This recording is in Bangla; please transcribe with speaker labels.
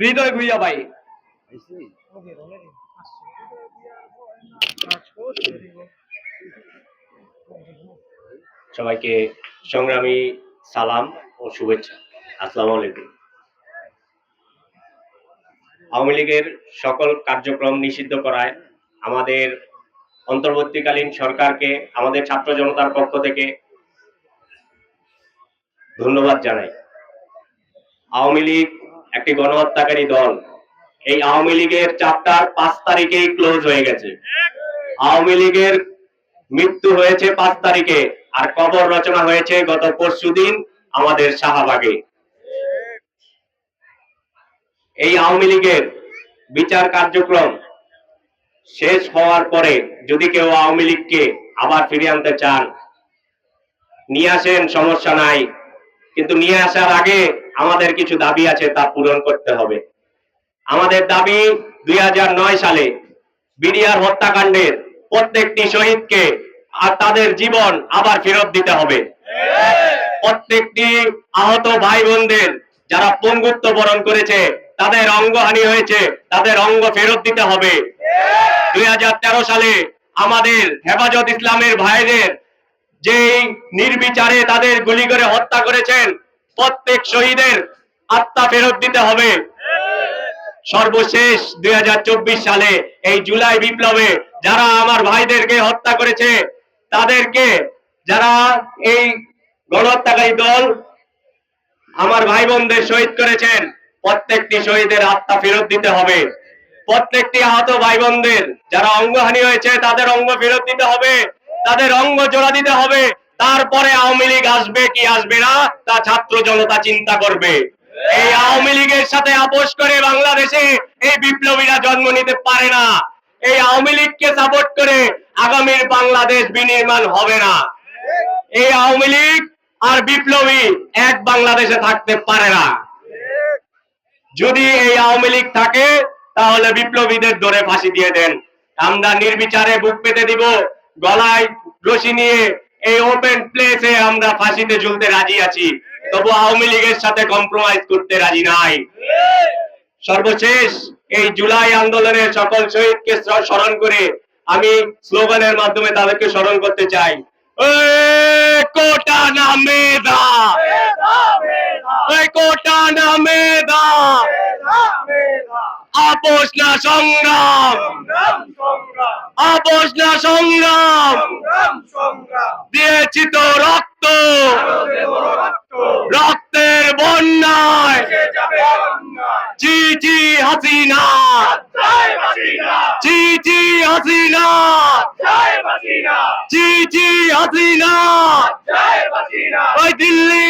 Speaker 1: হৃদয় ভুইয়া ভাই।
Speaker 2: সবাইকে সংগ্রামী সালাম ও শুভেচ্ছা। আসসালামু আলাইকুম। আওয়ামী লীগের সকল কার্যক্রম নিষিদ্ধ করায় আমাদের অন্তর্বর্তীকালীন সরকারকে আমাদের ছাত্র জনতার পক্ষ থেকে ধন্যবাদ জানাই। আওয়ামী লীগ একটি গণহত্যাকারী দল। এই আওয়ামী লীগের চ্যাপ্টার 5 তারিখেই ক্লোজ হয়ে গেছে। আওয়ামী লীগের মৃত্যু হয়েছে 5 তারিখে, আর কবর রচনা হয়েছে গত পরশুদিন আমাদের শাহবাগে। এই আওয়ামী লীগের বিচার কার্যক্রম শেষ হওয়ার পরে যদি কেউ আওয়ামী লীগকে আবার ফিরিয়ে আনতে চান, নিয়ে আসেন, সমস্যা নাই, কিন্তু নিয়ে আসার আগে আমাদের কিছু দাবি আছে, তা পূরণ করতে হবে। আমাদের দাবি 2009 সালে বিডিআর হত্যাকাণ্ডের প্রত্যেকটি শহীদকে আর তাদের জীবন আবার ফেরত দিতে হবে। প্রত্যেকটি আহত ভাই বোনদের যারা পঙ্গুত্ব বরণ করেছে, তাদের অঙ্গহানি হয়েছে, তাদের অঙ্গ ফেরত দিতে হবে। 2013 সালে আমাদের হেফাজত ইসলামের ভাইদের যেই নির্বিচারে তাদের গুলি করে হত্যা করেছেন, প্রত্যেক শহীদের আত্মা ফেরত দিতে হবে। সর্বশেষ 2024 সালে এই জুলাই বিপ্লবে যারা আমার ভাইদেরকে হত্যা করেছে, তাদেরকে, যারা এই গণহত্যাকারী দল আমার ভাই বোনদের শহীদ করেছেন, প্রত্যেকটি শহীদের আত্মা ফেরত দিতে হবে। প্রত্যেকটি আহত ভাই বোনদের যারা অঙ্গহানি হয়েছে, তাদের অঙ্গ ফেরত দিতে হবে, তাদের অঙ্গ জোড়া দিতে হবে। তারপরে আওয়ামী লীগ আসবে কি আসবে না তা ছাত্র জনতা চিন্তা করবে। এই আওয়ামী লীগের সাথে আপোষ করে বাংলাদেশে এই বিপ্লবীরা জন্ম নিতে পারে না। এই আওয়ামী লীগকে সাপোর্ট করে আগামীর বাংলাদেশ বিনির্মাণ হবে না। এই আওয়ামী লীগ আর বিপ্লবী এক বাংলাদেশে থাকতে পারে না। যদি এই আওয়ামী লীগ থাকে, তাহলে বিপ্লবীদের ধরে ফাঁসি দিয়ে দেন। আমরা নির্বিচারে বুক পেতে দিব, গলায় রশি নিয়ে এই ওপেন প্লেসে আমরা ফাঁসিতে ঝুলতে রাজি আছি, তবু আওয়ামী লীগের সাথে কম্প্রোমাইজ করতে রাজি নাই। সর্বশেষ এই জুলাই আন্দোলনের সকল শহীদকে স্মরণ করে আমি স্লোগানের মাধ্যমে তাদেরকে স্মরণ করতে চাই। কোটা না মেধা, কোটা না মেধা, আপোষ না সংগ্রাম, আপোষ না সংগ্রাম, দিয়েছি তো রক্ত, রক্তের বন্যায়, জি জি হাসিনা, জি জি হাসিনা, জি জি হাসিনা, ওই দিল্লি